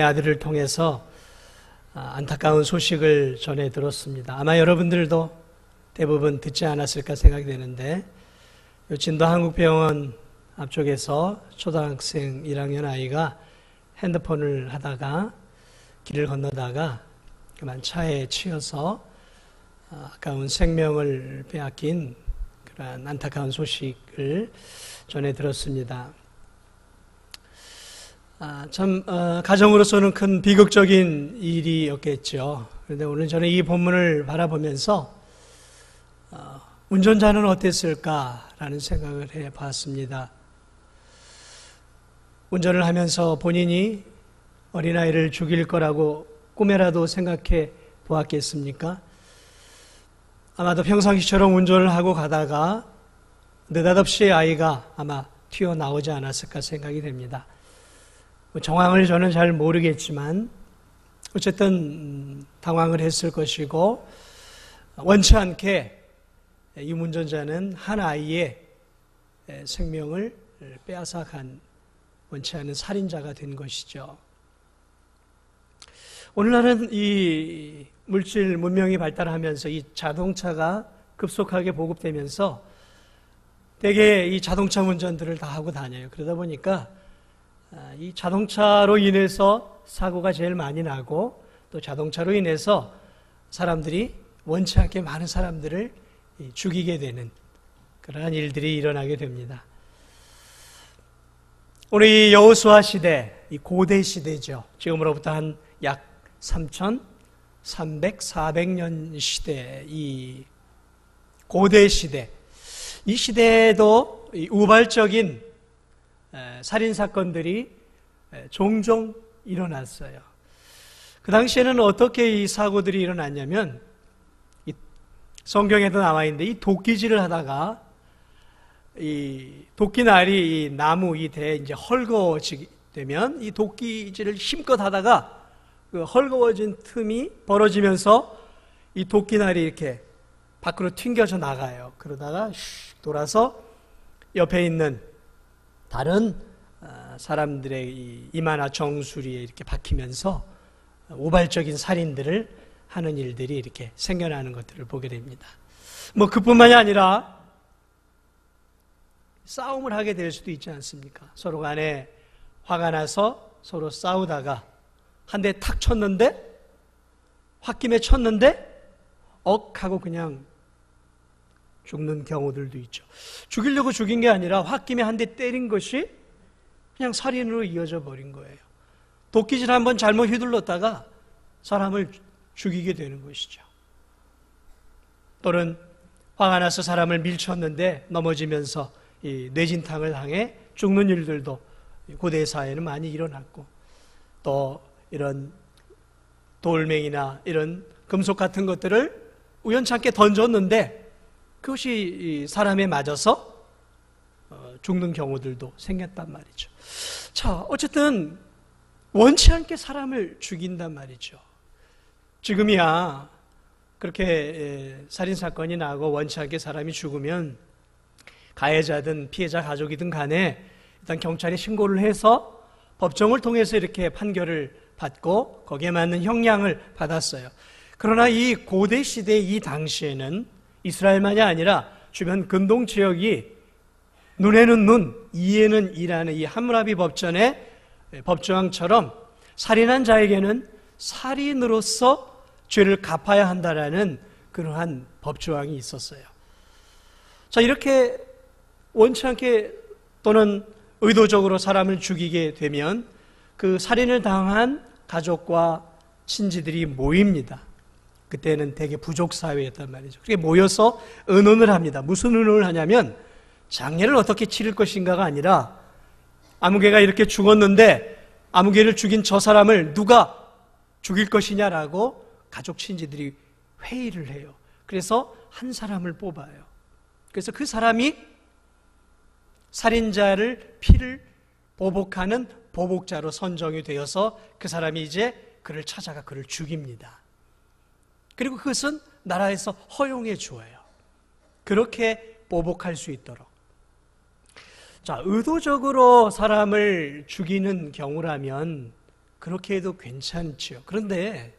아들을 통해서 안타까운 소식을 전해 들었습니다. 아마 여러분들도 대부분 듣지 않았을까 생각이 되는데, 진도 한국병원 앞쪽에서 초등학생 1학년 아이가 핸드폰을 하다가 길을 건너다가 그만 차에 치여서 아까운 생명을 빼앗긴 그러한 안타까운 소식을 전해 들었습니다. 가정으로서는 큰 비극적인 일이었겠죠. 그런데 오늘 저는 이 본문을 바라보면서 운전자는 어땠을까라는 생각을 해봤습니다. 운전을 하면서 본인이 어린아이를 죽일 거라고 꿈에라도 생각해 보았겠습니까? 아마도 평상시처럼 운전을 하고 가다가 느닷없이 아이가 아마 튀어나오지 않았을까 생각이 됩니다. 정황을 저는 잘 모르겠지만 어쨌든 당황을 했을 것이고, 원치 않게 이 운전자는 한 아이의 생명을 빼앗아간 원치 않은 살인자가 된 것이죠. 오늘날은 이 물질 문명이 발달하면서 이 자동차가 급속하게 보급되면서 대개 이 자동차 운전들을 다 하고 다녀요. 그러다 보니까 이 자동차로 인해서 사고가 제일 많이 나고, 또 자동차로 인해서 사람들이 원치 않게 많은 사람들을 죽이게 되는 그러한 일들이 일어나게 됩니다. 오늘 이 여호수아 시대, 이 고대 시대죠. 지금으로부터 한 약 3,300, 400년 시대, 이 고대 시대, 이 시대에도 이 우발적인 살인사건들이 종종 일어났어요. 그 당시에는 어떻게 이 사고들이 일어났냐면, 이 성경에도 나와 있는데, 이 도끼질을 하다가 이 도끼날이 이 나무 이 대에 이제 헐거워지게 되면 이 도끼질을 힘껏 하다가 그 헐거워진 틈이 벌어지면서 이 도끼날이 이렇게 밖으로 튕겨져 나가요. 그러다가 돌아서 옆에 있는 다른 사람들의 이마나 정수리에 이렇게 박히면서 우발적인 살인들을 하는 일들이 이렇게 생겨나는 것들을 보게 됩니다. 그뿐만이 아니라 싸움을 하게 될 수도 있지 않습니까? 서로 간에 화가 나서 서로 싸우다가 한 대 탁 쳤는데, 홧김에 쳤는데 억 하고 그냥 죽는 경우들도 있죠. 죽이려고 죽인 게 아니라 홧김에 한 대 때린 것이 그냥 살인으로 이어져 버린 거예요. 도끼질 한번 잘못 휘둘렀다가 사람을 죽이게 되는 것이죠. 또는 화가 나서 사람을 밀쳤는데 넘어지면서 이 뇌진탕을 당해 죽는 일들도 고대 사회에는 많이 일어났고, 또 이런 돌멩이나 이런 금속 같은 것들을 우연찮게 던졌는데 그것이 사람에 맞아서 죽는 경우들도 생겼단 말이죠. 자, 어쨌든 원치 않게 사람을 죽인단 말이죠. 지금이야 그렇게 살인사건이 나고 원치 않게 사람이 죽으면 가해자든 피해자 가족이든 간에 일단 경찰에 신고를 해서 법정을 통해서 이렇게 판결을 받고 거기에 맞는 형량을 받았어요. 그러나 이 고대 시대 이 당시에는 이스라엘만이 아니라 주변 근동 지역이 눈에는 눈, 이에는 이라는 이 함무라비 법전의 법조항처럼 살인한 자에게는 살인으로서 죄를 갚아야 한다라는 그러한 법조항이 있었어요. 자, 이렇게 원치 않게 또는 의도적으로 사람을 죽이게 되면 그 살인을 당한 가족과 친지들이 모입니다. 그때는 되게 부족사회였단 말이죠. 그렇게 모여서 의논을 합니다. 무슨 의논을 하냐면, 장례를 어떻게 치를 것인가가 아니라, 아무개가 이렇게 죽었는데 아무개를 죽인 저 사람을 누가 죽일 것이냐라고 가족 친지들이 회의를 해요. 그래서 한 사람을 뽑아요. 그래서 그 사람이 살인자를 피를 보복하는 보복자로 선정이 되어서 그 사람이 이제 그를 찾아가 그를 죽입니다. 그리고 그것은 나라에서 허용해 주어요. 그렇게 보복할 수 있도록. 자, 의도적으로 사람을 죽이는 경우라면 그렇게 해도 괜찮지요. 그런데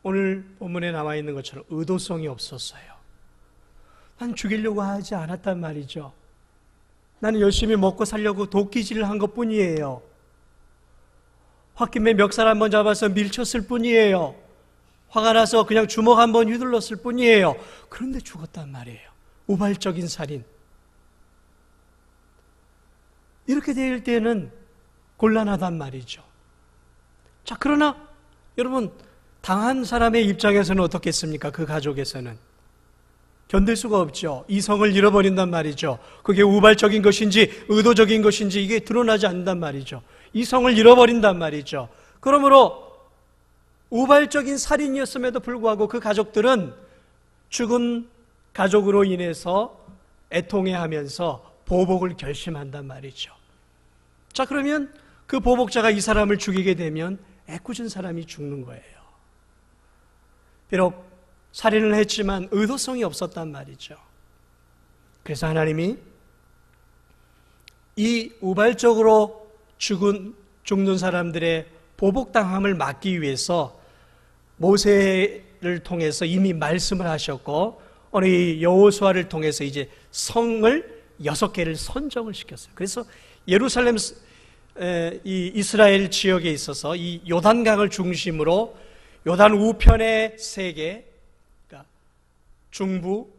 오늘 본문에 나와 있는 것처럼 의도성이 없었어요. 난 죽이려고 하지 않았단 말이죠. 나는 열심히 먹고 살려고 도끼질을 한 것뿐이에요. 홧김에 멱살 한번 잡아서 밀쳤을 뿐이에요. 화가 나서 그냥 주먹 한번 휘둘렀을 뿐이에요. 그런데 죽었단 말이에요. 우발적인 살인. 이렇게 될 때는 곤란하단 말이죠. 자, 그러나 여러분, 당한 사람의 입장에서는 어떻겠습니까? 그 가족에서는 견딜 수가 없죠. 이성을 잃어버린단 말이죠. 그게 우발적인 것인지 의도적인 것인지 이게 드러나지 않는단 말이죠. 이성을 잃어버린단 말이죠. 그러므로 우발적인 살인이었음에도 불구하고 그 가족들은 죽은 가족으로 인해서 애통해하면서 보복을 결심한단 말이죠. 자, 그러면 그 보복자가 이 사람을 죽이게 되면 애꿎은 사람이 죽는 거예요. 비록 살인을 했지만 의도성이 없었단 말이죠. 그래서 하나님이 이 우발적으로 죽는 사람들의 보복당함을 막기 위해서 모세를 통해서 이미 말씀을 하셨고 오늘 여호수아를 통해서 이제 성을 6개를 선정을 시켰어요. 그래서 예루살렘 이 이스라엘 지역에 있어서 이 요단강을 중심으로 요단 우편의 3개, 그러니까 중부,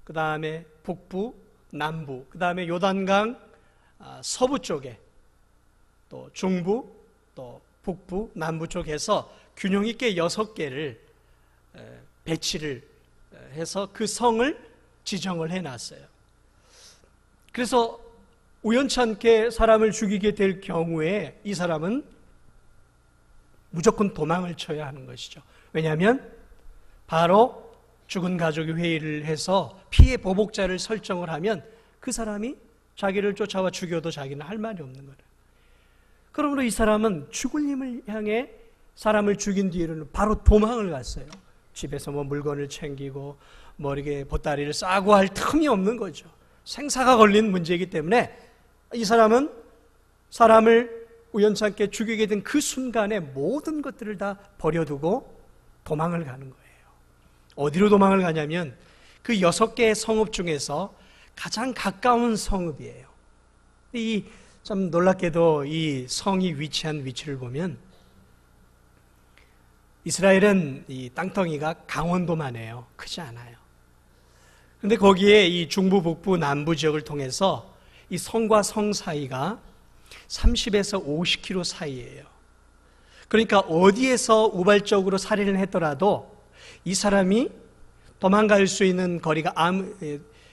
그 다음에 북부, 남부, 그 다음에 요단강 서부 쪽에 또 중부, 또 북부, 남부 쪽에서 균형 있게 6개를 배치를 해서 그 성을 지정을 해놨어요. 그래서 우연찮게 사람을 죽이게 될 경우에 이 사람은 무조건 도망을 쳐야 하는 것이죠. 왜냐하면 바로 죽은 가족이 회의를 해서 피해 보복자를 설정을 하면 그 사람이 자기를 쫓아와 죽여도 자기는 할 말이 없는 거예요. 그러므로 이 사람은 죽을님을 향해 사람을 죽인 뒤에는 바로 도망을 갔어요. 집에서 뭐 물건을 챙기고 머리에 보따리를 싸고 할 틈이 없는 거죠. 생사가 걸린 문제이기 때문에 이 사람은 사람을 우연찮게 죽이게 된 그 순간에 모든 것들을 다 버려두고 도망을 가는 거예요. 어디로 도망을 가냐면 그 6개의 성읍 중에서 가장 가까운 성읍이에요. 참 놀랍게도 이 성이 위치한 위치를 보면 이스라엘은 이 땅덩이가 강원도만 해요. 크지 않아요. 그런데 거기에 이 중부, 북부, 남부 지역을 통해서 이 성과 성 사이가 30에서 50km 사이예요. 그러니까 어디에서 우발적으로 살인을 했더라도 이 사람이 도망갈 수 있는 거리가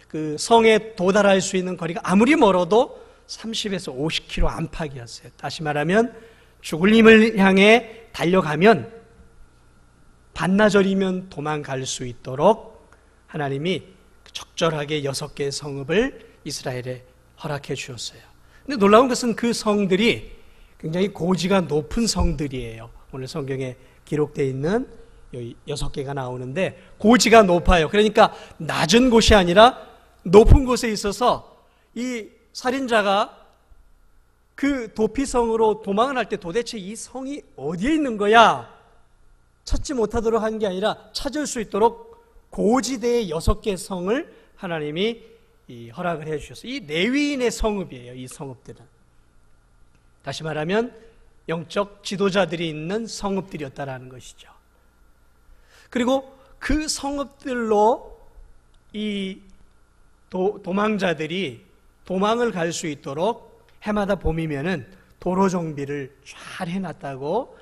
그 성에 도달할 수 있는 거리가 아무리 멀어도 30에서 50km 안팎이었어요. 다시 말하면 죽을 힘을 향해 달려가면 반나절이면 도망갈 수 있도록 하나님이 적절하게 6개의 성읍을 이스라엘에 허락해 주었어요. 근데 놀라운 것은 그 성들이 굉장히 고지가 높은 성들이에요. 오늘 성경에 기록되어 있는 6개가 나오는데 고지가 높아요. 그러니까 낮은 곳이 아니라 높은 곳에 있어서 이 살인자가 그 도피성으로 도망을 할 때 도대체 이 성이 어디에 있는 거야? 찾지 못하도록 한 게 아니라 찾을 수 있도록 고지대의 6개 성을 하나님이 허락을 해 주셨어요. 이 레위인의 성읍이에요. 이 성읍들은 다시 말하면 영적 지도자들이 있는 성읍들이었다라는 것이죠. 그리고 그 성읍들로 이 도망자들이 도망을 갈 수 있도록 해마다 봄이면은 도로 정비를 잘 해놨다고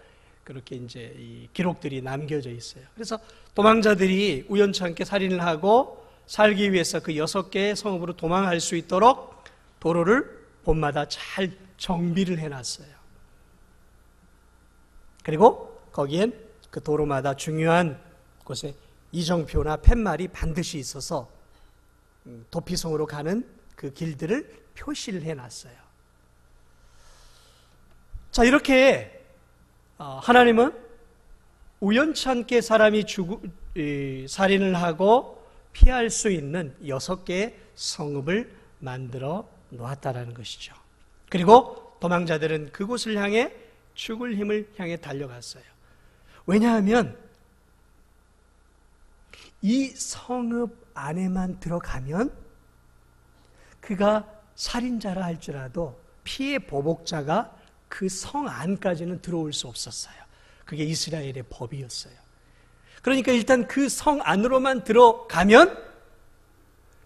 그렇게 이제 이 기록들이 남겨져 있어요. 그래서 도망자들이 우연찮게 살인을 하고 살기 위해서 그 6개의 성읍으로 도망할 수 있도록 도로를 봄마다 잘 정비를 해놨어요. 그리고 거기엔 그 도로마다 중요한 곳에 이정표나 팻말이 반드시 있어서 도피성으로 가는 그 길들을 표시를 해놨어요. 자, 이렇게 하나님은 우연찮게 사람이 살인을 하고 피할 수 있는 6개의 성읍을 만들어 놓았다라는 것이죠. 그리고 도망자들은 그곳을 향해 죽을 힘을 향해 달려갔어요. 왜냐하면 이 성읍 안에만 들어가면 그가 살인자라 할지라도 피해 보복자가 그 성 안까지는 들어올 수 없었어요. 그게 이스라엘의 법이었어요. 그러니까 일단 그 성 안으로만 들어가면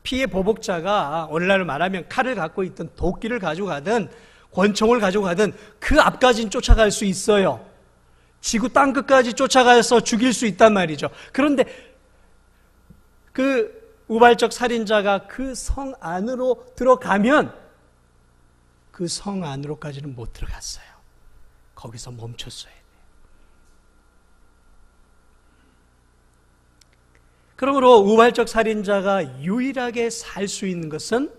피해 보복자가 오늘날 말하면 칼을 갖고 있든 도끼를 가지고 가든 권총을 가지고 가든 그 앞까지는 쫓아갈 수 있어요. 지구 땅끝까지 쫓아가서 죽일 수 있단 말이죠. 그런데 그 우발적 살인자가 그 성 안으로 들어가면 그 성 안으로까지는 못 들어갔어요. 거기서 멈췄어야 돼요. 그러므로 우발적 살인자가 유일하게 살 수 있는 것은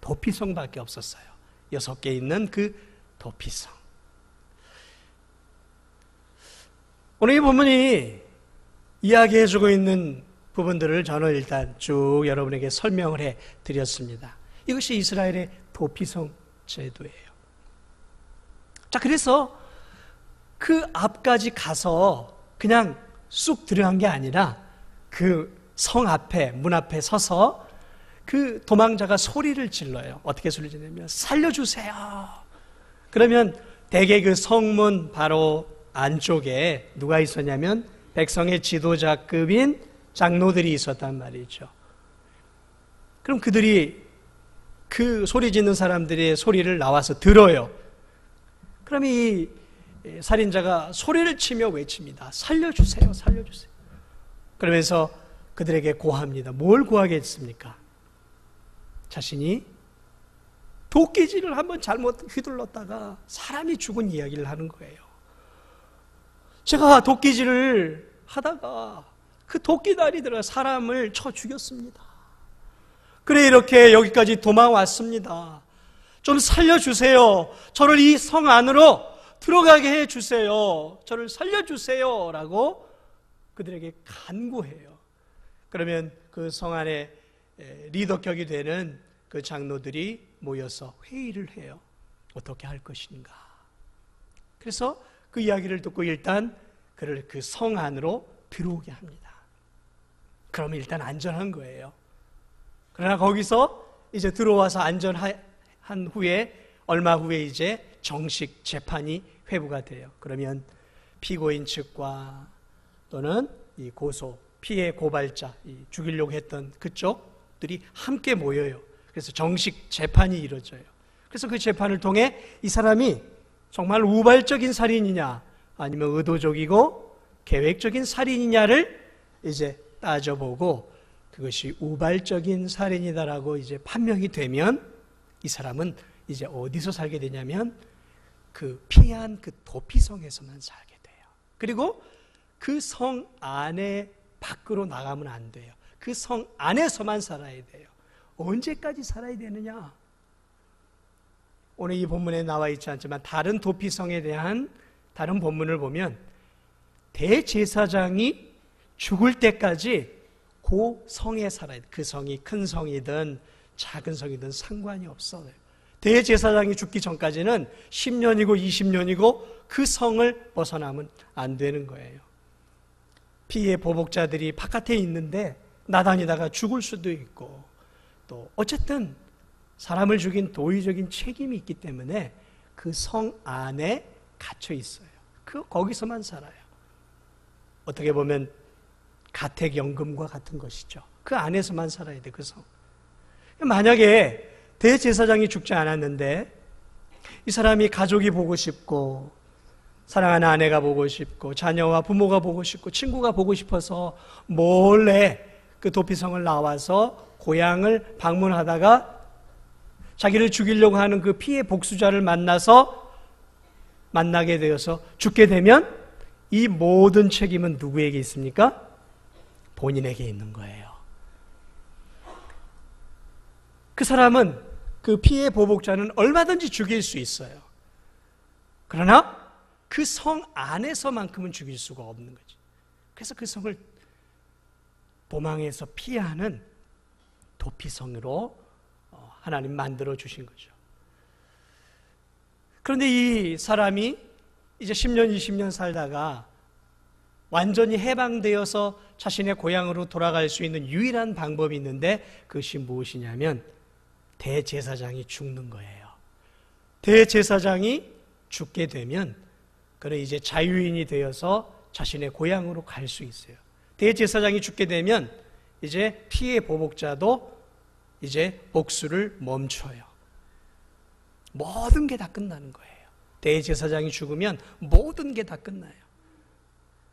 도피성밖에 없었어요. 6개 있는 그 도피성. 오늘 이 본문이 이야기해주고 있는 부분들을 저는 일단 쭉 여러분에게 설명을 해드렸습니다. 이것이 이스라엘의 도피성 제도예요. 자, 그래서 그 앞까지 가서 그냥 쑥 들어간 게 아니라 그 성 앞에, 문 앞에 서서 그 도망자가 소리를 질러요. 어떻게 소리를 지르냐면 살려주세요. 그러면 대개 그 성문 바로 안쪽에 누가 있었냐면 백성의 지도자급인 장로들이 있었단 말이죠. 그럼 그들이 그 소리 짓는 사람들의 소리를 나와서 들어요. 그러면 이 살인자가 소리를 치며 외칩니다. 살려주세요, 살려주세요. 그러면서 그들에게 고합니다. 뭘 고하겠습니까? 자신이 도끼질을 한번 잘못 휘둘렀다가 사람이 죽은 이야기를 하는 거예요. 제가 도끼질을 하다가 그 도끼다리 들어 사람을 쳐 죽였습니다. 그래 이렇게 여기까지 도망왔습니다. 좀 살려주세요. 저를 이 성 안으로 들어가게 해주세요. 저를 살려주세요. 라고 그들에게 간구해요. 그러면 그 성 안에 리더격이 되는 그 장로들이 모여서 회의를 해요. 어떻게 할 것인가. 그래서 그 이야기를 듣고 일단 그를 그 성 안으로 들어오게 합니다. 그러면 일단 안전한 거예요. 그러나 거기서 이제 들어와서 안전한 후에 얼마 후에 이제 정식 재판이 회부가 돼요. 그러면 피고인 측과 또는 이 고소, 피해 고발자, 죽이려고 했던 그쪽들이 함께 모여요. 그래서 정식 재판이 이루어져요. 그래서 그 재판을 통해 이 사람이 정말 우발적인 살인이냐 아니면 의도적이고 계획적인 살인이냐를 이제 따져보고 그것이 우발적인 살인이다라고 이제 판명이 되면 이 사람은 이제 어디서 살게 되냐면 그 피한 그 도피성에서만 살게 돼요. 그리고 그 성 안에 밖으로 나가면 안 돼요. 그 성 안에서만 살아야 돼요. 언제까지 살아야 되느냐? 오늘 이 본문에 나와 있지 않지만 다른 도피성에 대한 다른 본문을 보면 대제사장이 죽을 때까지 그 성에 살아야 돼요. 그 성이 큰 성이든 작은 성이든 상관이 없어요. 대제사장이 죽기 전까지는 10년이고 20년이고 그 성을 벗어나면 안 되는 거예요. 피해 보복자들이 바깥에 있는데 나다니다가 죽을 수도 있고 또 어쨌든 사람을 죽인 도의적인 책임이 있기 때문에 그 성 안에 갇혀 있어요. 거기서만 살아요. 어떻게 보면 가택연금과 같은 것이죠. 그 안에서만 살아야 돼, 그 성. 만약에 대제사장이 죽지 않았는데 이 사람이 가족이 보고 싶고 사랑하는 아내가 보고 싶고 자녀와 부모가 보고 싶고 친구가 보고 싶어서 몰래 그 도피성을 나와서 고향을 방문하다가 자기를 죽이려고 하는 그 피해 복수자를 만나게 되어서 죽게 되면 이 모든 책임은 누구에게 있습니까? 본인에게 있는 거예요. 그 사람은 그 피해 보복자는 얼마든지 죽일 수 있어요. 그러나 그 성 안에서만큼은 죽일 수가 없는 거죠. 그래서 그 성을 도망해서 피하는 도피성으로 하나님 만들어 주신 거죠. 그런데 이 사람이 이제 10년, 20년 살다가 완전히 해방되어서 자신의 고향으로 돌아갈 수 있는 유일한 방법이 있는데 그것이 무엇이냐면 대제사장이 죽는 거예요. 대제사장이 죽게 되면 그는 이제 자유인이 되어서 자신의 고향으로 갈 수 있어요. 대제사장이 죽게 되면 이제 피해 보복자도 이제 복수를 멈춰요. 모든 게 다 끝나는 거예요. 대제사장이 죽으면 모든 게 다 끝나요.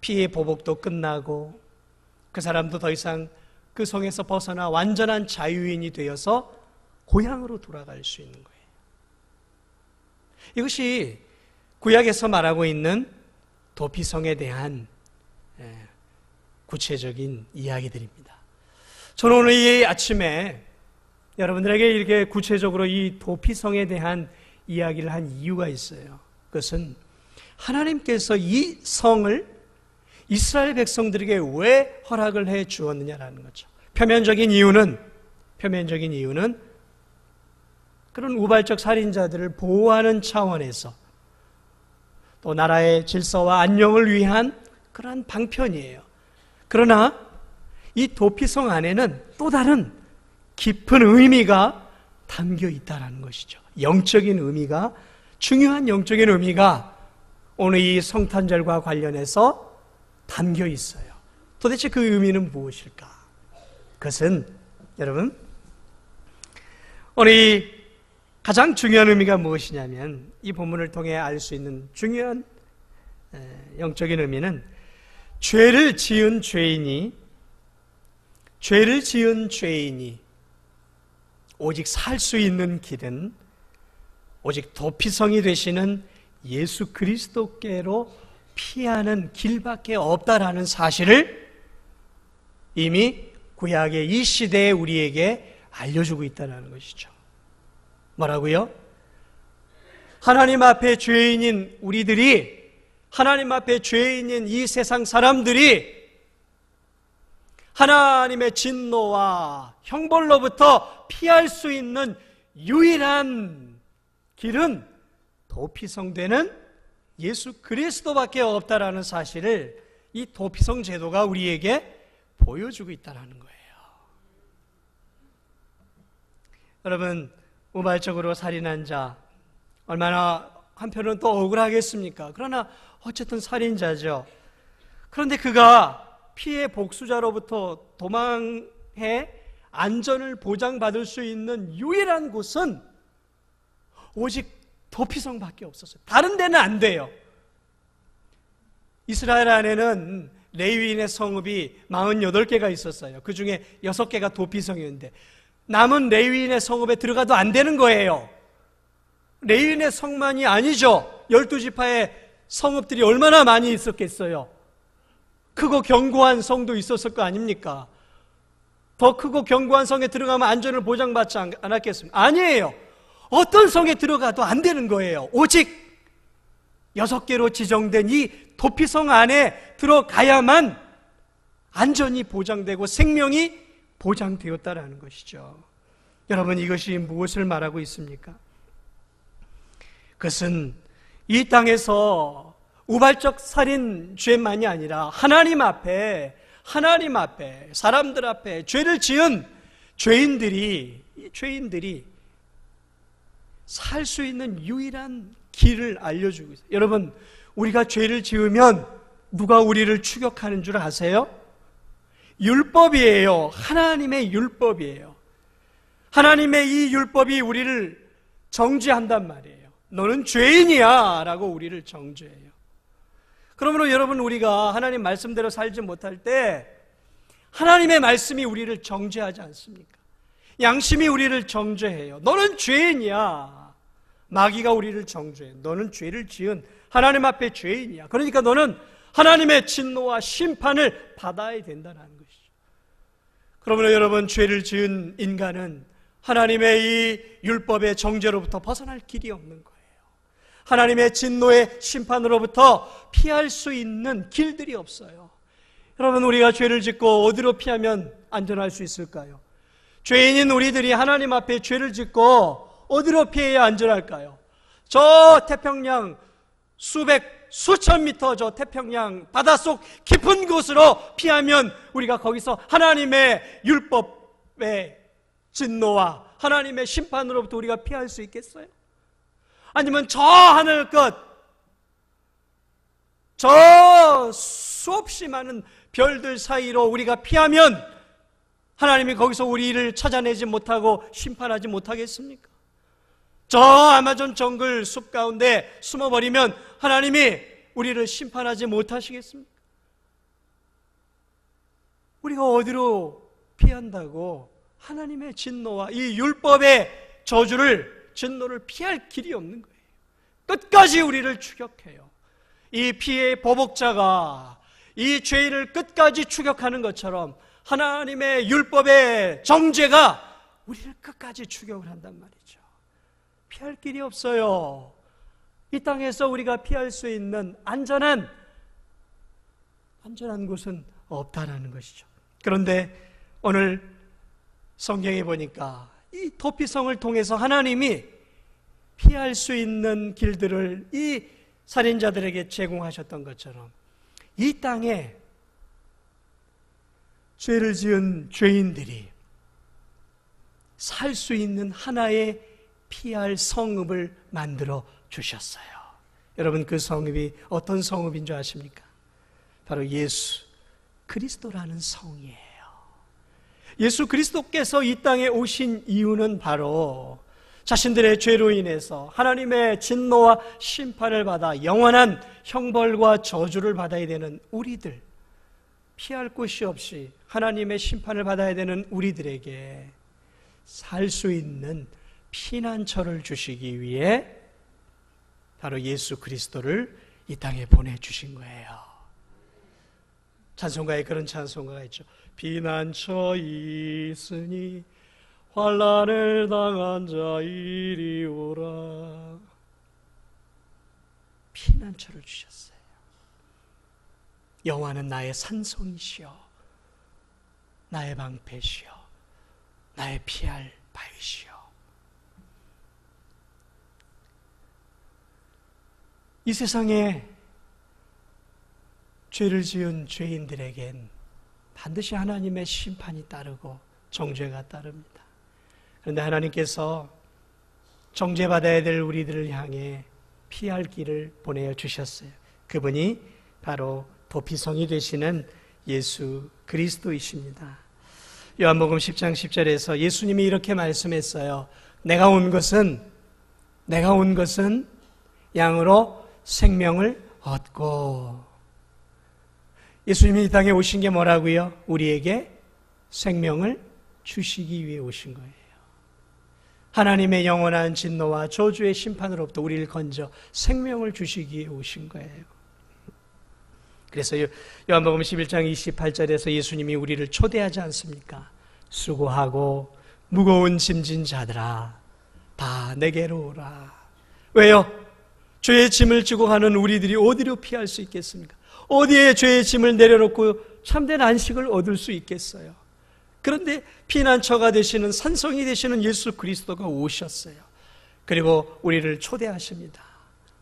피해 보복도 끝나고 그 사람도 더 이상 그 성에서 벗어나 완전한 자유인이 되어서 고향으로 돌아갈 수 있는 거예요. 이것이 구약에서 말하고 있는 도피성에 대한 구체적인 이야기들입니다. 저는 오늘 이 아침에 여러분들에게 이렇게 구체적으로 이 도피성에 대한 이야기를 한 이유가 있어요. 그것은 하나님께서 이 성을 이스라엘 백성들에게 왜 허락을 해 주었느냐라는 거죠. 표면적인 이유는 그런 우발적 살인자들을 보호하는 차원에서 또 나라의 질서와 안녕을 위한 그러한 방편이에요. 그러나 이 도피성 안에는 또 다른 깊은 의미가 담겨 있다는 것이죠. 영적인 의미가, 중요한 영적인 의미가 오늘 이 성탄절과 관련해서 담겨 있어요. 도대체 그 의미는 무엇일까? 그것은 여러분, 오늘 이 가장 중요한 의미가 무엇이냐면 이 본문을 통해 알 수 있는 중요한 영적인 의미는 죄를 지은 죄인이 오직 살 수 있는 길은 오직 도피성이 되시는 예수 그리스도께로 피하는 길밖에 없다라는 사실을 이미 구약의 이 시대에 우리에게 알려주고 있다는 것이죠. 뭐라고요? 하나님 앞에 죄인인 우리들이, 하나님 앞에 죄인인 이 세상 사람들이 하나님의 진노와 형벌로부터 피할 수 있는 유일한 길은 도피성되는 예수 그리스도밖에 없다라는 사실을 이 도피성 제도가 우리에게 보여주고 있다는 거예요. 여러분, 우발적으로 살인한 자 얼마나 한편으로는 또 억울하겠습니까? 그러나 어쨌든 살인자죠. 그런데 그가 피해 복수자로부터 도망해 안전을 보장받을 수 있는 유일한 곳은 오직 도피성밖에 없었어요. 다른 데는 안 돼요. 이스라엘 안에는 레위인의 성읍이 48개가 있었어요. 그 중에 6개가 도피성이었는데 남은 레위인의 성읍에 들어가도 안 되는 거예요. 레위인의 성만이 아니죠. 12지파의 성읍들이 얼마나 많이 있었겠어요. 크고 견고한 성도 있었을 거 아닙니까? 더 크고 견고한 성에 들어가면 안전을 보장받지 않았겠습니까? 아니에요. 어떤 성에 들어가도 안 되는 거예요. 오직 6개로 지정된 이 도피성 안에 들어가야만 안전이 보장되고 생명이 보장되었다라는 것이죠. 여러분, 이것이 무엇을 말하고 있습니까? 그것은 이 땅에서 우발적 살인 죄만이 아니라 하나님 앞에 사람들 앞에 죄를 지은 죄인들이 살 수 있는 유일한 길을 알려주고 있어요. 여러분, 우리가 죄를 지으면 누가 우리를 추격하는 줄 아세요? 율법이에요. 하나님의 율법이에요. 하나님의 이 율법이 우리를 정죄한단 말이에요. 너는 죄인이야 라고 우리를 정죄해요. 그러므로 여러분, 우리가 하나님 말씀대로 살지 못할 때 하나님의 말씀이 우리를 정죄하지 않습니까? 양심이 우리를 정죄해요. 너는 죄인이야. 마귀가 우리를 정죄해. 너는 죄를 지은 하나님 앞에 죄인이야. 그러니까 너는 하나님의 진노와 심판을 받아야 된다는 것이죠. 그러므로 여러분, 죄를 지은 인간은 하나님의 이 율법의 정죄로부터 벗어날 길이 없는 거예요. 하나님의 진노의 심판으로부터 피할 수 있는 길들이 없어요. 여러분, 우리가 죄를 짓고 어디로 피하면 안전할 수 있을까요? 죄인인 우리들이 하나님 앞에 죄를 짓고 어디로 피해야 안전할까요? 저 태평양 수백 수천 미터 저 태평양 바닷속 깊은 곳으로 피하면 우리가 거기서 하나님의 율법의 진노와 하나님의 심판으로부터 우리가 피할 수 있겠어요? 아니면 저 하늘 끝, 저 수없이 많은 별들 사이로 우리가 피하면 하나님이 거기서 우리를 찾아내지 못하고 심판하지 못하겠습니까? 저 아마존 정글 숲 가운데 숨어버리면 하나님이 우리를 심판하지 못하시겠습니까? 우리가 어디로 피한다고 하나님의 진노와 이 율법의 저주를, 진노를 피할 길이 없는 거예요. 끝까지 우리를 추격해요. 이 피의 보복자가 이 죄인을 끝까지 추격하는 것처럼 하나님의 율법의 정죄가 우리를 끝까지 추격을 한단 말이죠. 피할 길이 없어요. 이 땅에서 우리가 피할 수 있는 안전한 곳은 없다라는 것이죠. 그런데 오늘 성경에 보니까 이 도피성을 통해서 하나님이 피할 수 있는 길들을 이 살인자들에게 제공하셨던 것처럼 이 땅에 죄를 지은 죄인들이 살 수 있는 하나의 피할 성읍을 만들어 주셨어요. 여러분, 그 성읍이 어떤 성읍인 줄 아십니까? 바로 예수 그리스도라는 성이에요. 예수 그리스도께서 이 땅에 오신 이유는 바로 자신들의 죄로 인해서 하나님의 진노와 심판을 받아 영원한 형벌과 저주를 받아야 되는 우리들, 피할 곳이 없이 하나님의 심판을 받아야 되는 우리들에게 살 수 있는 피난처를 주시기 위해 바로 예수 그리스도를 이 땅에 보내주신 거예요. 찬송가에 그런 찬송가가 있죠. 피난처 있으니 환난을 당한 자 이리 오라. 피난처를 주셨어요. 여호와는 나의 산성이시여, 나의 방패시여, 나의 피할 바위시여. 이 세상에 죄를 지은 죄인들에겐 반드시 하나님의 심판이 따르고 정죄가 따릅니다. 그런데 하나님께서 정죄받아야 될 우리들을 향해 피할 길을 보내어 주셨어요. 그분이 바로 도피성이 되시는 예수 그리스도이십니다. 요한복음 10장 10절에서 예수님이 이렇게 말씀했어요. 내가 온 것은 양으로 생명을 얻고. 예수님이 이 땅에 오신 게 뭐라고요? 우리에게 생명을 주시기 위해 오신 거예요. 하나님의 영원한 진노와 저주의 심판으로부터 우리를 건져 생명을 주시기 위해 오신 거예요. 그래서 요한복음 11장 28절에서 예수님이 우리를 초대하지 않습니까? 수고하고 무거운 짐진 자들아 다 내게로 오라. 왜요? 죄의 짐을 지고 가는 우리들이 어디로 피할 수 있겠습니까? 어디에 죄의 짐을 내려놓고 참된 안식을 얻을 수 있겠어요? 그런데 피난처가 되시는, 산성이 되시는 예수 그리스도가 오셨어요. 그리고 우리를 초대하십니다.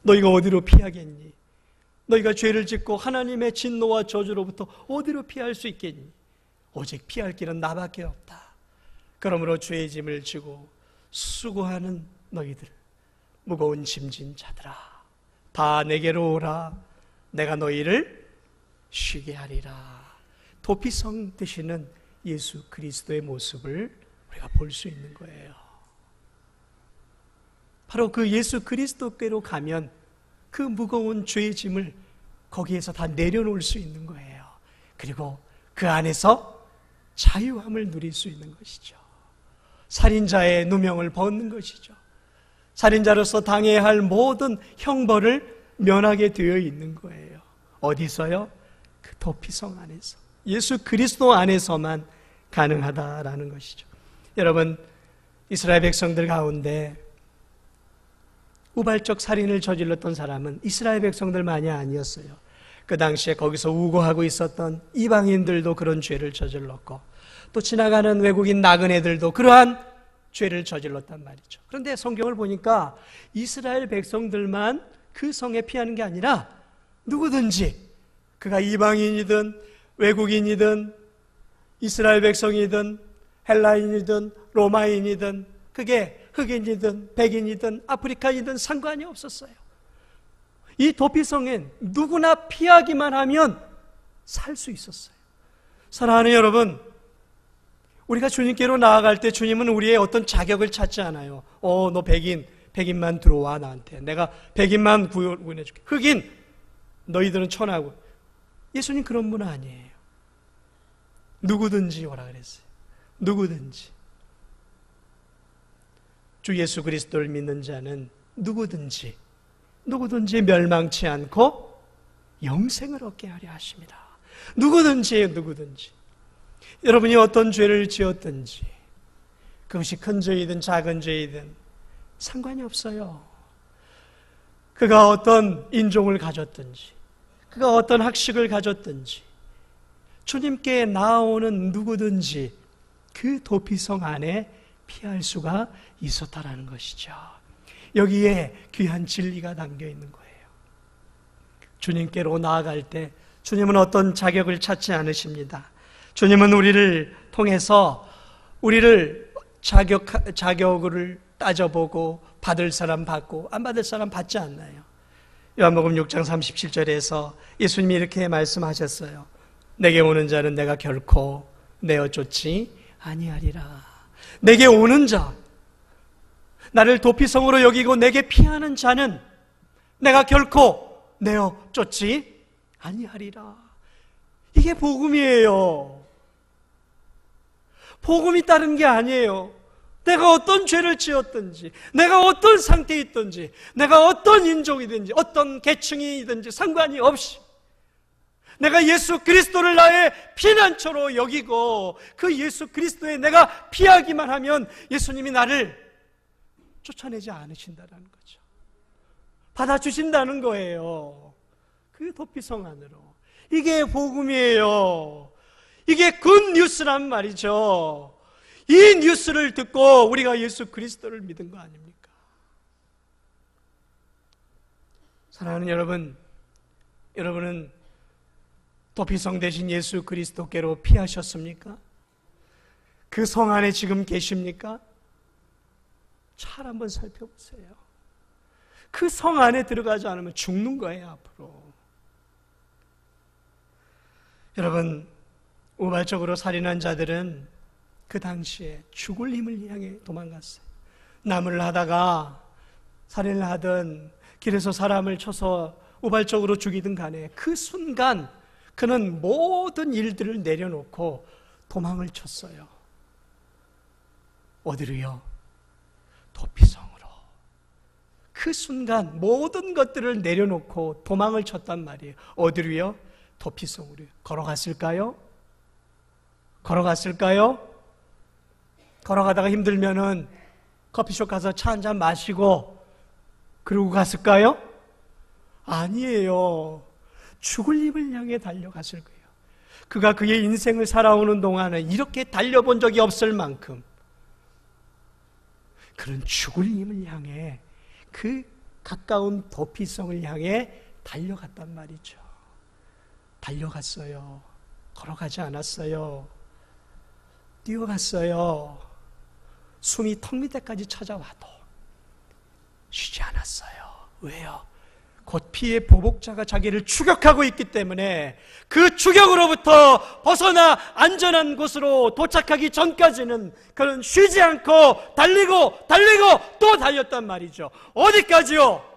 너희가 어디로 피하겠니? 너희가 죄를 짓고 하나님의 진노와 저주로부터 어디로 피할 수 있겠니? 오직 피할 길은 나밖에 없다. 그러므로 죄의 짐을 지고 수고하는 너희들, 무거운 짐진 자들아 다 내게로 오라. 내가 너희를 쉬게 하리라. 도피성 되시는 예수 그리스도의 모습을 우리가 볼 수 있는 거예요. 바로 그 예수 그리스도께로 가면 그 무거운 죄의 짐을 거기에서 다 내려놓을 수 있는 거예요. 그리고 그 안에서 자유함을 누릴 수 있는 것이죠. 살인자의 누명을 벗는 것이죠. 살인자로서 당해야 할 모든 형벌을 면하게 되어 있는 거예요. 어디서요? 그 도피성 안에서, 예수 그리스도 안에서만 가능하다라는 것이죠. 여러분, 이스라엘 백성들 가운데 우발적 살인을 저질렀던 사람은 이스라엘 백성들만이 아니었어요. 그 당시에 거기서 우고하고 있었던 이방인들도 그런 죄를 저질렀고, 또 지나가는 외국인 나그네들도 그러한 죄를 저질렀단 말이죠. 그런데 성경을 보니까 이스라엘 백성들만 그 성에 피하는 게 아니라 누구든지 그가 이방인이든 외국인이든 이스라엘 백성이든 헬라인이든 로마인이든 그게 흑인이든 백인이든 아프리카인이든 상관이 없었어요. 이 도피성엔 누구나 피하기만 하면 살 수 있었어요. 사랑하는 여러분, 우리가 주님께로 나아갈 때 주님은 우리의 어떤 자격을 찾지 않아요. 너 백인만 들어와 나한테. 내가 백인만 구원해줄게. 흑인, 너희들은 천하고. 예수님 그런 분 아니에요. 누구든지 오라 그랬어요. 누구든지. 주 예수 그리스도를 믿는 자는 누구든지 멸망치 않고 영생을 얻게 하려 하십니다. 누구든지. 여러분이 어떤 죄를 지었든지 그것이 큰 죄이든 작은 죄이든 상관이 없어요. 그가 어떤 인종을 가졌든지 그가 어떤 학식을 가졌든지 주님께 나아오는 누구든지 그 도피성 안에 피할 수가 있었다라는 것이죠. 여기에 귀한 진리가 담겨 있는 거예요. 주님께로 나아갈 때 주님은 어떤 자격을 찾지 않으십니다. 주님은 우리를 통해서 우리를 자격을 따져보고 받을 사람 받고 안 받을 사람 받지 않나요? 요한복음 6장 37절에서 예수님이 이렇게 말씀하셨어요. 내게 오는 자는 내가 결코 내어 쫓지 아니하리라. 내게 오는 자, 나를 도피성으로 여기고 내게 피하는 자는 내가 결코 내어 쫓지 아니하리라. 이게 복음이에요. 복음이 다른 게 아니에요. 내가 어떤 죄를 지었든지, 내가 어떤 상태에 있든지, 내가 어떤 인종이든지, 어떤 계층이든지 상관이 없이 내가 예수 그리스도를 나의 피난처로 여기고 그 예수 그리스도에 내가 피하기만 하면 예수님이 나를 쫓아내지 않으신다는 거죠. 받아주신다는 거예요. 그 도피성 안으로. 이게 복음이에요. 이게 굿뉴스란 말이죠. 이 뉴스를 듣고 우리가 예수 그리스도를 믿은 거 아닙니까? 사랑하는 여러분, 여러분은 도피성 대신 예수 그리스도께로 피하셨습니까? 그 성 안에 지금 계십니까? 잘 한번 살펴보세요. 그 성 안에 들어가지 않으면 죽는 거예요, 앞으로. 여러분, 우발적으로 살인한 자들은 그 당시에 죽을 힘을 향해 도망갔어요. 나무를 하다가 살인을 하든 길에서 사람을 쳐서 우발적으로 죽이든 간에 그 순간 그는 모든 일들을 내려놓고 도망을 쳤어요. 어디로요? 도피성으로. 그 순간 모든 것들을 내려놓고 도망을 쳤단 말이에요. 어디로요? 도피성으로요. 걸어갔을까요? 걸어가다가 힘들면은 커피숍 가서 차 한잔 마시고 그러고 갔을까요? 아니에요. 죽을 힘을 향해 달려갔을 거예요. 그가 그의 인생을 살아오는 동안은 이렇게 달려본 적이 없을 만큼 그는 죽을 힘을 향해 그 가까운 도피성을 향해 달려갔단 말이죠. 달려갔어요. 걸어가지 않았어요. 뛰어갔어요. 숨이 턱 밑에까지 찾아와도 쉬지 않았어요. 왜요? 곧 피의 보복자가 자기를 추격하고 있기 때문에 그 추격으로부터 벗어나 안전한 곳으로 도착하기 전까지는 그는 쉬지 않고 달리고 또 달렸단 말이죠. 어디까지요?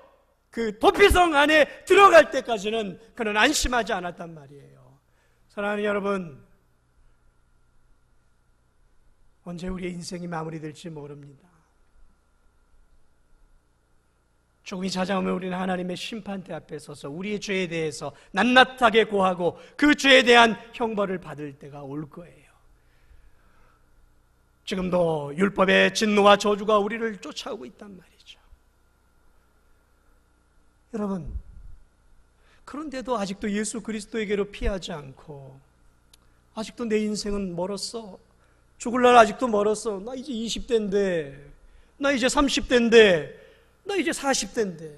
그 도피성 안에 들어갈 때까지는 그는 안심하지 않았단 말이에요. 사랑하는 여러분, 언제 우리의 인생이 마무리될지 모릅니다. 조금이 찾아오면 우리는 하나님의 심판대 앞에 서서 우리의 죄에 대해서 낱낱하게 고하고 그 죄에 대한 형벌을 받을 때가 올 거예요. 지금도 율법의 진노와 저주가 우리를 쫓아오고 있단 말이죠. 여러분, 그런데도 아직도 예수 그리스도에게로 피하지 않고 아직도 내 인생은 멀었어. 죽을 날 아직도 멀었어. 나 이제 20대인데, 나 이제 30대인데, 나 이제 40대인데.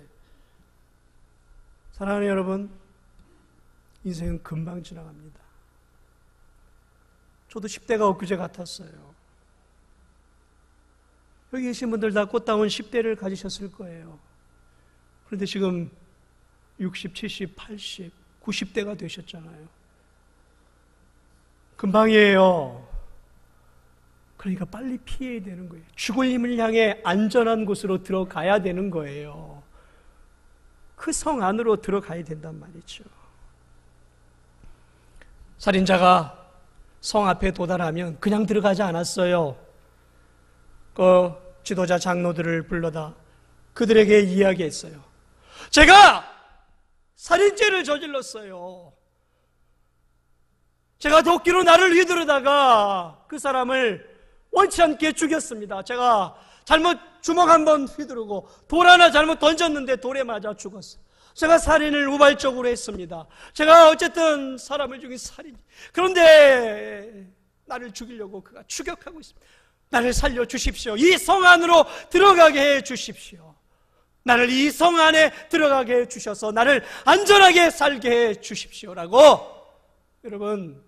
사랑하는 여러분, 인생은 금방 지나갑니다. 저도 10대가 엊그제 같았어요. 여기 계신 분들 다 꽃다운 10대를 가지셨을 거예요. 그런데 지금 60, 70, 80, 90대가 되셨잖아요. 금방이에요. 그러니까 빨리 피해야 되는 거예요. 죽을 힘을 향해 안전한 곳으로 들어가야 되는 거예요. 그 성 안으로 들어가야 된단 말이죠. 살인자가 성 앞에 도달하면 그냥 들어가지 않았어요. 그 지도자 장로들을 불러다 그들에게 이야기했어요. 제가 살인죄를 저질렀어요. 제가 도끼로 나를 휘두르다가 그 사람을 원치 않게 죽였습니다. 제가 잘못 주먹 한번 휘두르고 돌 하나 잘못 던졌는데 돌에 맞아 죽었어요. 제가 살인을 우발적으로 했습니다. 제가 어쨌든 사람을 죽인 살인. 그런데 나를 죽이려고 그가 추격하고 있습니다. 나를 살려주십시오. 이 성 안으로 들어가게 해주십시오. 나를 이 성 안에 들어가게 해주셔서 나를 안전하게 살게 해주십시오라고. 여러분,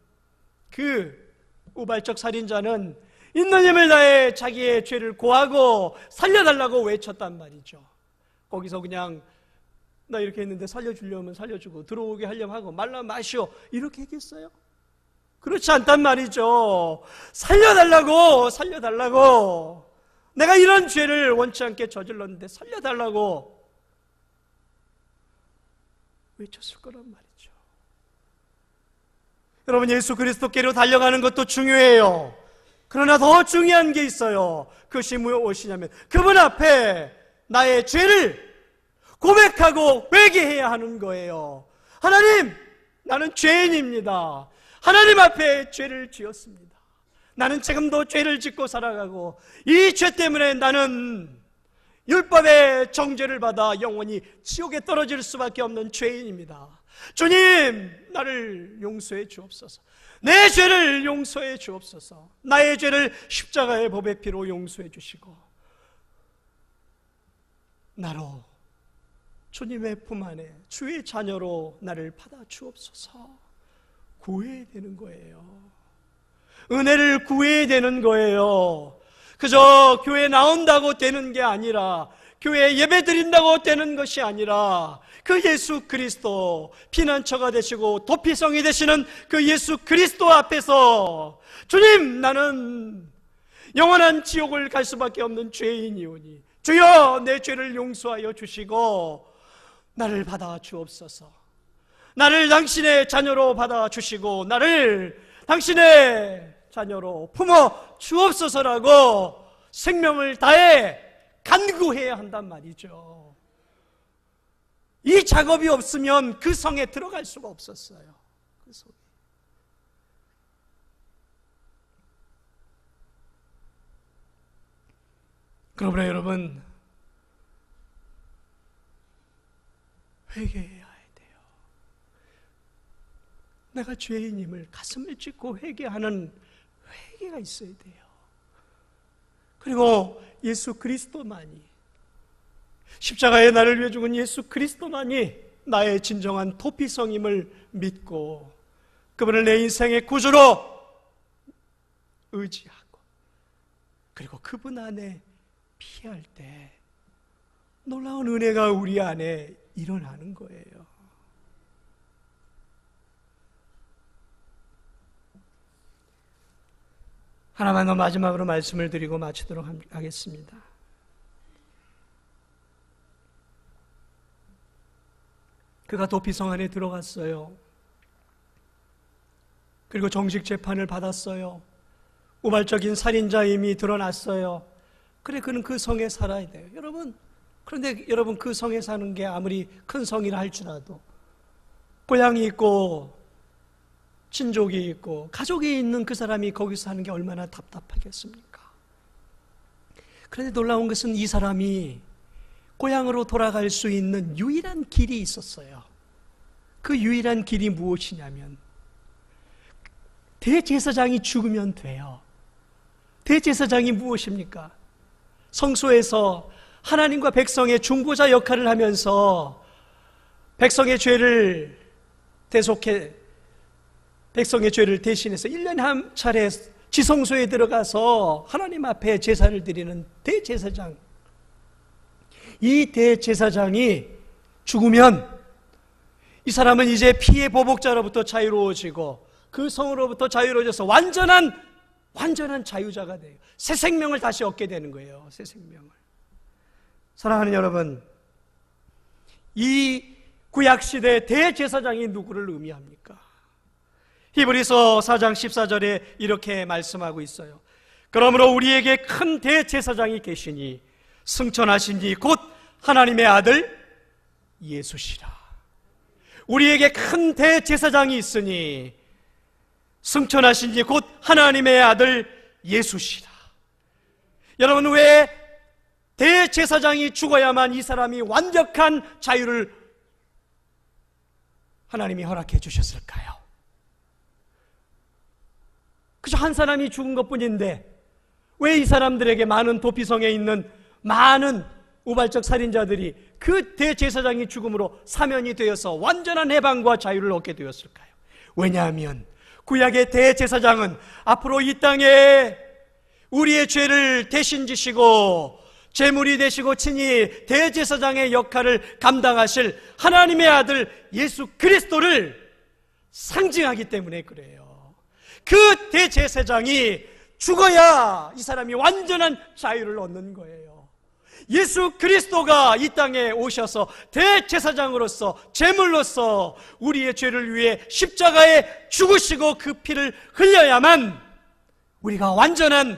그 우발적 살인자는 있는 힘을 다해 자기의 죄를 고하고 살려달라고 외쳤단 말이죠. 거기서 그냥 나 이렇게 했는데 살려주려면 살려주고 들어오게 하려면 하고 말라 마시오 이렇게 했겠어요? 그렇지 않단 말이죠. 살려달라고 내가 이런 죄를 원치 않게 저질렀는데 살려달라고 외쳤을 거란 말이죠. 여러분, 예수 그리스도께로 달려가는 것도 중요해요. 그러나 더 중요한 게 있어요. 그것이 무엇이냐면 그분 앞에 나의 죄를 고백하고 회개해야 하는 거예요. 하나님, 나는 죄인입니다. 하나님 앞에 죄를 지었습니다. 나는 지금도 죄를 짓고 살아가고 이 죄 때문에 나는 율법의 정죄를 받아 영원히 지옥에 떨어질 수밖에 없는 죄인입니다. 주님, 나를 용서해 주옵소서. 내 죄를 용서해 주옵소서. 나의 죄를 십자가의 법의 피로 용서해 주시고 나로 주님의 품 안에 주의 자녀로 나를 받아 주옵소서. 구해야 되는 거예요. 은혜를 구해야 되는 거예요. 그저 교회 나온다고 되는 게 아니라, 교회 예배 드린다고 되는 것이 아니라, 그 예수 그리스도, 피난처가 되시고 도피성이 되시는 그 예수 그리스도 앞에서 주님, 나는 영원한 지옥을 갈 수밖에 없는 죄인이오니 주여 내 죄를 용서하여 주시고 나를 받아 주옵소서. 나를 당신의 자녀로 받아 주시고 나를 당신의 자녀로 품어 주옵소서라고 생명을 다해 간구해야 한단 말이죠. 이 작업이 없으면 그 성에 들어갈 수가 없었어요. 그 성에. 그러므로 여러분, 회개해야 돼요. 내가 죄인임을 가슴을 찢고 회개하는 회개가 있어야 돼요. 그리고 예수 그리스도만이, 십자가에 나를 위해 죽은 예수 그리스도만이 나의 진정한 도피성임을 믿고 그분을 내 인생의 구주로 의지하고 그리고 그분 안에 피할 때 놀라운 은혜가 우리 안에 일어나는 거예요. 하나만 더 마지막으로 말씀을 드리고 마치도록 하겠습니다. 그가 도피성 안에 들어갔어요. 그리고 정식 재판을 받았어요. 우발적인 살인자임이 드러났어요. 그래, 그는 그 성에 살아야 돼요. 여러분, 그런데 여러분, 그 성에 사는 게 아무리 큰 성이라 할지라도 고향이 있고 친족이 있고 가족이 있는 그 사람이 거기서 사는 게 얼마나 답답하겠습니까? 그런데 놀라운 것은 이 사람이 고향으로 돌아갈 수 있는 유일한 길이 있었어요. 그 유일한 길이 무엇이냐면 대제사장이 죽으면 돼요. 대제사장이 무엇입니까? 성소에서 하나님과 백성의 중보자 역할을 하면서 백성의 죄를 대속해 백성의 죄를 대신해서 1년에 한 차례 지성소에 들어가서 하나님 앞에 제사를 드리는 대제사장, 이 대제사장이 죽으면 이 사람은 이제 피의 보복자로부터 자유로워지고 그 성으로부터 자유로워져서 완전한 자유자가 돼요. 새 생명을 다시 얻게 되는 거예요. 새 생명을. 사랑하는 여러분, 이 구약시대 대제사장이 누구를 의미합니까? 히브리서 4장 14절에 이렇게 말씀하고 있어요. 그러므로 우리에게 큰 대제사장이 계시니 승천하신 이 곧 하나님의 아들 예수시라. 우리에게 큰 대제사장이 있으니 승천하신 이 곧 하나님의 아들 예수시라. 여러분, 왜 대제사장이 죽어야만 이 사람이 완벽한 자유를 하나님이 허락해 주셨을까요? 그저 한 사람이 죽은 것뿐인데 왜 이 사람들에게, 많은 도피성에 있는 많은 우발적 살인자들이 그 대제사장이 죽음으로 사면이 되어서 완전한 해방과 자유를 얻게 되었을까요? 왜냐하면 구약의 대제사장은 앞으로 이 땅에 우리의 죄를 대신 지시고 제물이 되시고 친히 대제사장의 역할을 감당하실 하나님의 아들 예수 그리스도를 상징하기 때문에 그래요. 그 대제사장이 죽어야 이 사람이 완전한 자유를 얻는 거예요. 예수 그리스도가 이 땅에 오셔서 대제사장으로서, 제물로서 우리의 죄를 위해 십자가에 죽으시고 그 피를 흘려야만 우리가 완전한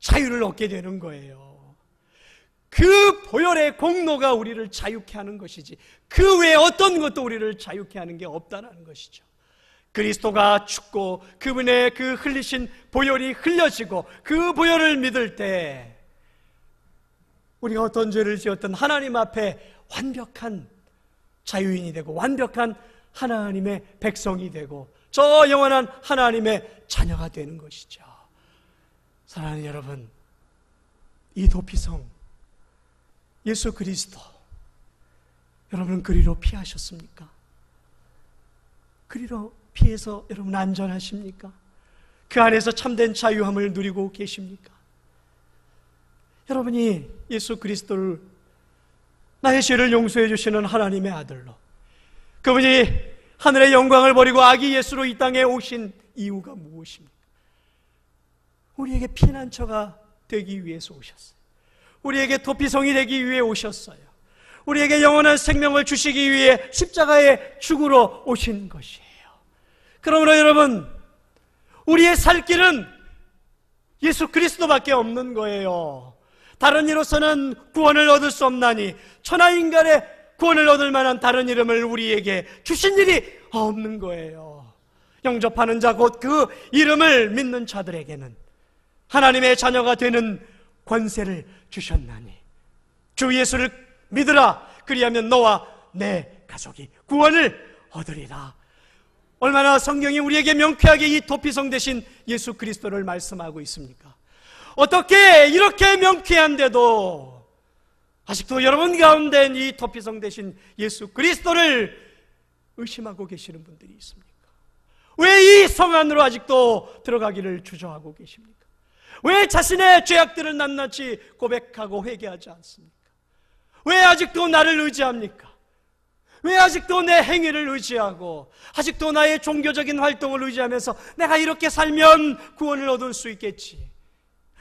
자유를 얻게 되는 거예요. 그 보혈의 공로가 우리를 자유케 하는 것이지 그 외에 어떤 것도 우리를 자유케 하는 게 없다는 것이죠. 그리스도가 죽고 그분의 그 흘리신 보혈이 흘려지고 그 보혈을 믿을 때 우리가 어떤 죄를 지었든 하나님 앞에 완벽한 자유인이 되고 완벽한 하나님의 백성이 되고 저 영원한 하나님의 자녀가 되는 것이죠. 사랑하는 여러분, 이 도피성 예수 그리스도, 여러분 그리로 피하셨습니까? 그리로 피해서 여러분 안전하십니까? 그 안에서 참된 자유함을 누리고 계십니까? 여러분이 예수 그리스도를 나의 죄를 용서해 주시는 하나님의 아들로, 그분이 하늘의 영광을 버리고 아기 예수로 이 땅에 오신 이유가 무엇입니까? 우리에게 피난처가 되기 위해서 오셨어요. 우리에게 도피성이 되기 위해 오셨어요. 우리에게 영원한 생명을 주시기 위해 십자가에 죽으러 오신 것이에요. 그러므로 여러분, 우리의 살 길은 예수 그리스도밖에 없는 거예요. 다른 이로서는 구원을 얻을 수 없나니 천하인간의 구원을 얻을 만한 다른 이름을 우리에게 주신 일이 없는 거예요. 영접하는 자 곧 그 이름을 믿는 자들에게는 하나님의 자녀가 되는 권세를 주셨나니 주 예수를 믿으라. 그리하면 너와 내 가족이 구원을 얻으리라. 얼마나 성경이 우리에게 명쾌하게 이 도피성 되신 예수 그리스도를 말씀하고 있습니까? 어떻게 이렇게 명쾌한데도 아직도 여러분 가운데 이 도피성 되신 예수 그리스도를 의심하고 계시는 분들이 있습니까? 왜 이 성 안으로 아직도 들어가기를 주저하고 계십니까? 왜 자신의 죄악들을 낱낱이 고백하고 회개하지 않습니까? 왜 아직도 나를 의지합니까? 왜 아직도 내 행위를 의지하고 아직도 나의 종교적인 활동을 의지하면서 내가 이렇게 살면 구원을 얻을 수 있겠지,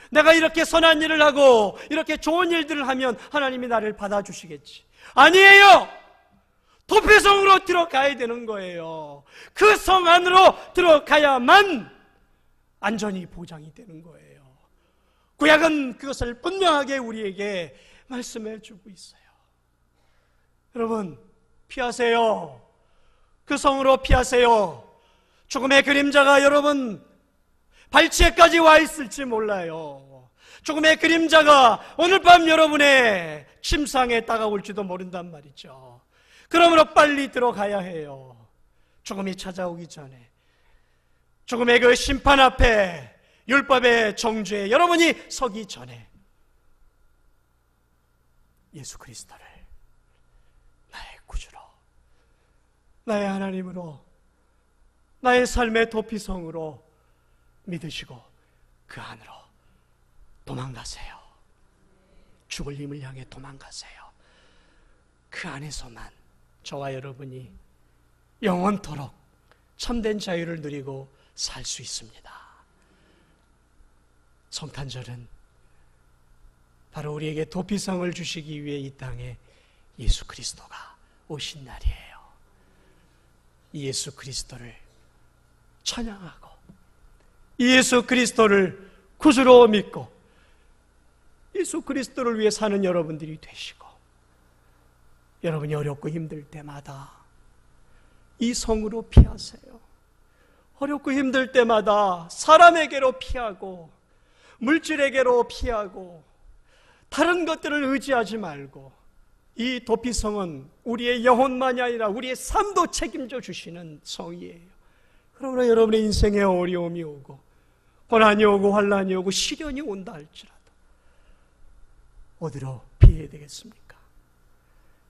내가 이렇게 선한 일을 하고 이렇게 좋은 일들을 하면 하나님이 나를 받아주시겠지? 아니에요. 도피성으로 들어가야 되는 거예요. 그 성 안으로 들어가야만 안전이 보장이 되는 거예요. 구약은 그것을 분명하게 우리에게 말씀해 주고 있어요. 여러분, 피하세요. 그 성으로 피하세요. 죽음의 그림자가 여러분 발치에까지 와 있을지 몰라요. 죽음의 그림자가 오늘 밤 여러분의 침상에 다가올지도 모른단 말이죠. 그러므로 빨리 들어가야 해요. 죽음이 찾아오기 전에, 죽음의 그 심판 앞에, 율법의 정죄에 여러분이 서기 전에 예수 그리스도를 나의 구주로, 나의 하나님으로 나의 삶의 도피성으로 믿으시고 그 안으로 도망가세요. 죽을 힘을 향해 도망가세요. 그 안에서만 저와 여러분이 영원토록 참된 자유를 누리고 살 수 있습니다. 성탄절은 바로 우리에게 도피성을 주시기 위해 이 땅에 예수 그리스도가 오신 날이에요. 이 예수 그리스도를 찬양하고 이 예수 그리스도를 구주로 믿고 예수 그리스도를 위해 사는 여러분들이 되시고, 여러분이 어렵고 힘들 때마다 이 성으로 피하세요. 어렵고 힘들 때마다 사람에게로 피하고 물질에게로 피하고 다른 것들을 의지하지 말고, 이 도피성은 우리의 영혼만이 아니라 우리의 삶도 책임져 주시는 성이에요. 그러므로 여러분의 인생에 어려움이 오고 고난이 오고 환난이 오고 시련이 온다 할지라도 어디로 피해야 되겠습니까?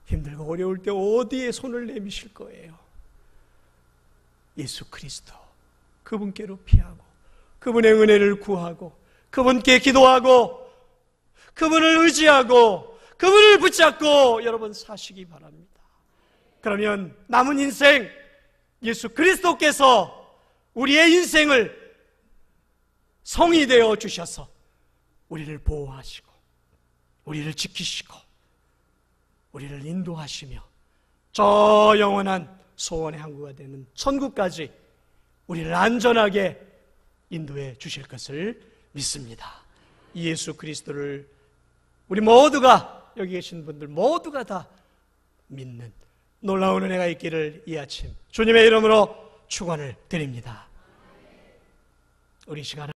힘들고 어려울 때 어디에 손을 내미실 거예요? 예수 그리스도, 그분께로 피하고 그분의 은혜를 구하고 그분께 기도하고 그분을 의지하고 그분을 붙잡고 여러분 사시기 바랍니다. 그러면 남은 인생 예수 그리스도께서 우리의 인생을 성이 되어 주셔서 우리를 보호하시고 우리를 지키시고 우리를 인도하시며 저 영원한 소원의 항구가 되는 천국까지 우리를 안전하게 인도해 주실 것을 믿습니다. 이 예수 그리스도를 우리 모두가, 여기 계신 분들 모두가 다 믿는 놀라운 은혜가 있기를 이 아침 주님의 이름으로 축원을 드립니다. 우리 시간